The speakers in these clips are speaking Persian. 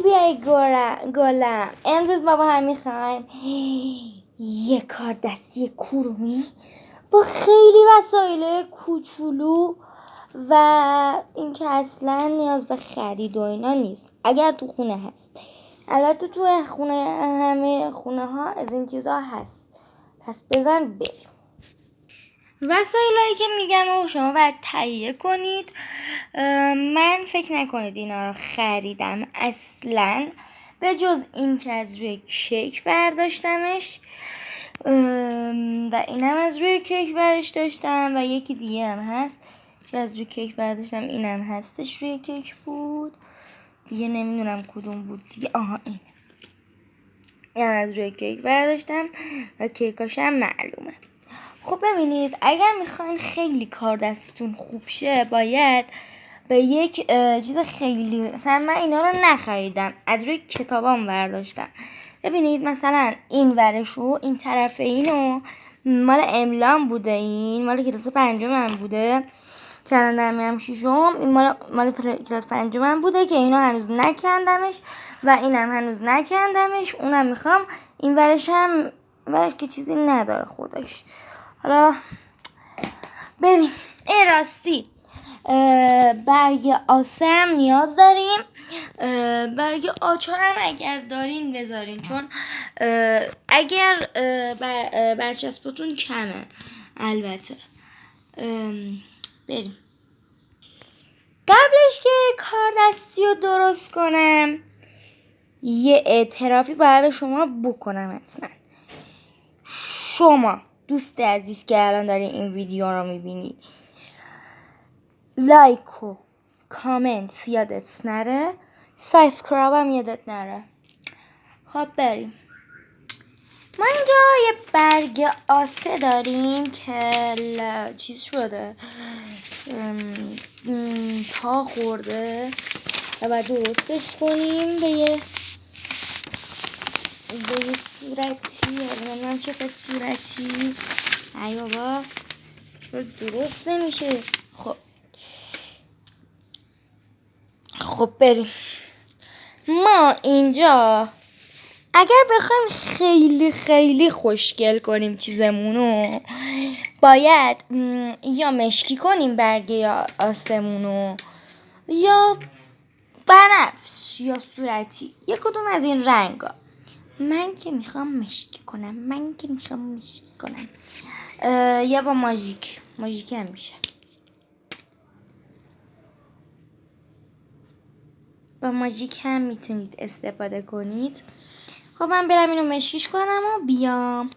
بیای گلم. امروز با هم میخوایم یه کار دستی کورومی با خیلی وسایل کوچولو و این که اصلا نیاز به خرید و اینا نیست اگر تو خونه هست. البته تو همه خونه ها از این چیزا هست، پس بزن بریم. وسایلایی که میگم و شما باید تهیه کنید. من فکر نکنید اینا رو خریدم اصلا، به جز این که از روی کیک برداشتمش و اینم از روی کیک برش داشتم و یکی دیگه هم هست که از روی کیک برداشتم، اینم هستش روی کیک بود دیگه، نمیدونم کدوم بود دیگه. این از روی کیک برداشتم و کیکاشم معلومه. خب ببینید، اگر میخواین خیلی کار دستتون خوب شه باید به یک چیز خیلی، مثلا من اینا رو نخریدم، از روی کتابام برداشتم. ببینید مثلا این ورشو، این طرف اینو مال املام بوده، این مال کلاس 5 من بوده که الان دارم میرم 6م. این مال کلاس 5 من بوده که اینو هنوز نکندمش و اینم هنوز نکندمش. اونم میخوام این ورش که چیزی نداره خودش. حالا بریم. این راستی برگ آسم نیاز داریم، برگ آچارم اگر دارین بذارین، چون اگر برچسبتون کمه البته. بریم. قبلش که کار دستی رو درست کنم یه اعترافی باید به شما بکنم. حتما شما دوست عزیز که الان داری این ویدیو رو میبینی، لایک و کامنت یادت نره، سابسکرایب هم یادت نره. خب بریم. ما اینجا یه برگ آسه داریم که چیز شده، تا خورده و باید درستش کنیم به یه صورتی، نمیدونم چه به صورتی. ای بابا چرا درست نمیشه. خب بریم. ما اینجا اگر بخوایم خیلی خیلی خوشگل کنیم چیزمونو، باید یا مشکی کنیم برگ یا آسمونو، یا بنفش یا صورتی، یک کدوم از این رنگا. من که میخوام مشکی کنم، یا با ماژیک هم میشه. با ماژیک هم میتونید استفاده کنید. خب من برم اینو مشکیش کنم و بیام.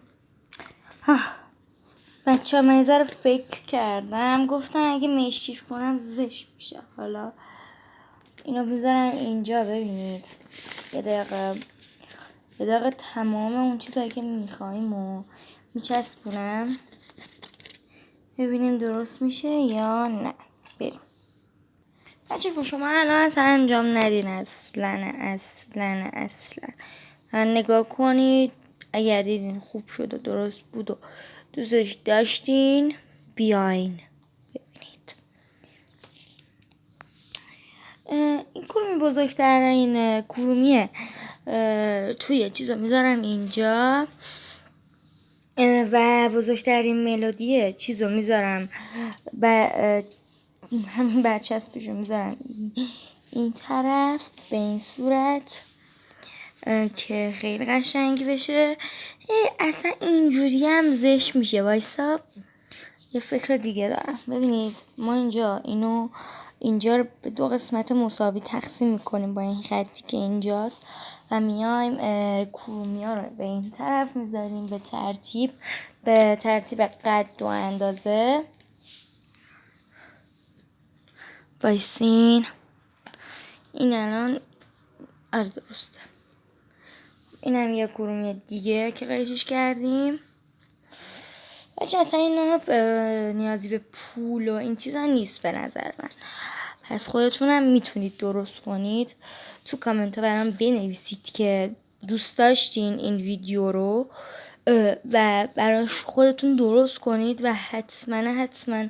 بچه ها من یه ذره فکر کردم، گفتم اگه مشکیش کنم زشت میشه. حالا اینو بذارم اینجا. ببینید یه دقیقه تمام اون چیزایی که میخواییم و میچسبونم، ببینیم درست میشه یا نه. بریم. بچه شما الان اصلا انجام ندین، اصلا نگاه کنید. اگر دیدین خوب شد و درست بود و دوستش داشتین بیاین ببینید. این کرومی بزرگتر، این کرومیه توی چیزا میذارم اینجا و بزرگترین ملودیه چیزو میذارم همین برچسبشو میذارم این طرف به این صورت که خیلی قشنگی بشه. اصلا اینجوری هم زشت میشه. وایسا یه فکر دیگه دارم. ببینید ما اینجا رو به 2 قسمت مساوی تقسیم میکنیم با این خطی که اینجاست و میایم کرومی ها رو به این طرف میذاریم به ترتیب قد و اندازه. بایسین این الان درسته. این هم یه کرومی دیگه که قیچش کردیم. بچه اصلا این نیازی به پول و این چیزا نیست به نظر من، پس خودتون هم میتونید درست کنید. تو کامنت ها برام بنویسید که دوست داشتین این ویدیو رو و براش خودتون درست کنید و حتما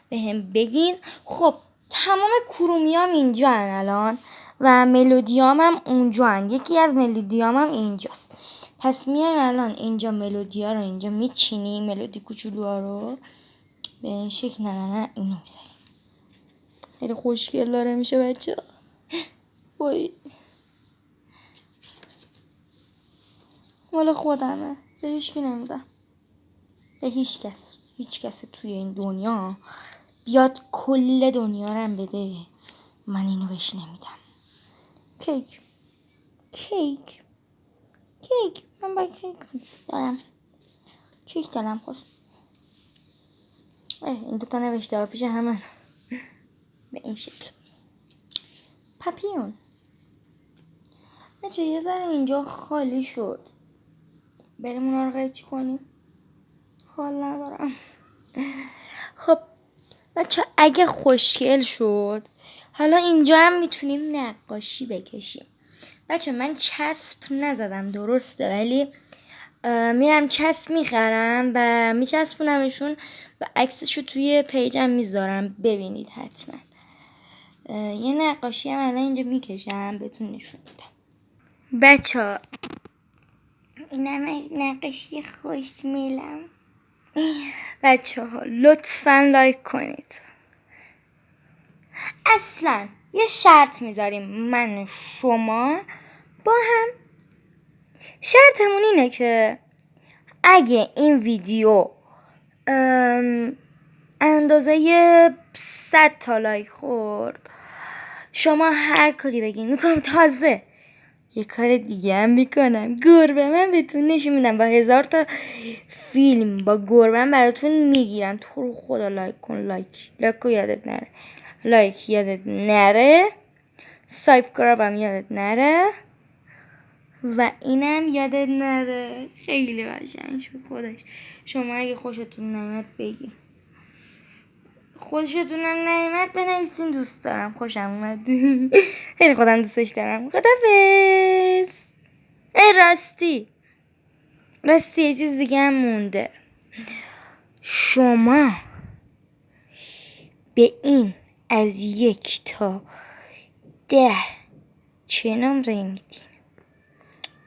به هم بگین. خب تمام کرومیام اینجا الان و ملودیام هم اونجا یکی از ملودیام هم اینجاست. پس میایم الان اینجا ملودیا رو اینجا میچینیم، ملودی کوچولوها رو به این شکل. نه اینو میذاریم. خیلی خوشگل داره میشه بچه. وای مال خودمه، به هیچکی نمیدم، به هیچ کس توی این دنیا بیاد کل دنیا رو بده من اینو بهش نمیدم. کیک من با کیک دارم. کیک دارم خواست. این دوتا نوشته ها پیش همه به این شکل. پاپیون بچه یه ذره اینجا خالی شد، بریم اونا رو قیچی کنیم. حال ندارم. خب بچه اگه خوشگل شد حالا اینجا هم میتونیم نقاشی بکشیم. بچه من چسب نزدم درسته، ولی میرم چسب میخرم و میچسبونمشون و عکسشو توی پیجم میذارم، ببینید حتما. یه نقاشی هم الان اینجا میکشم بهتون نشون میدم. بچه اینم از نقاشی خوشمیلم. بچه ها لطفا لایک کنید. اصلا یه شرط میذاریم من و شما با هم. شرطمون اینه که اگه این ویدیو اندازه 100 تا لایک خورد شما هر کاری بگین میکنم. تازه یه کار دیگه هم میکنم، گربه من بهتون نشون میدم، با 1000 تا فیلم با گربه من براتون میگیرم. تو رو خدا لایک کن. لایک یادت نره. لایک یادت نره. سابسکرایب هم یادت نره و اینم یادت نره. خیلی قشنگ شد خودش. شما اگه خوشتون نمیاد بگیم، خوشتونم نمیاد بنویسین دوست دارم، خوشم اومد. خیلی خودم دوستش دارم. خدافظ. راستی یه چیز دیگه هم مونده. شما به این از 1 تا 10 چه نمره میدین؟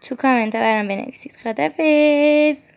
تو کامنت ها برام بنویسید. خدافظ.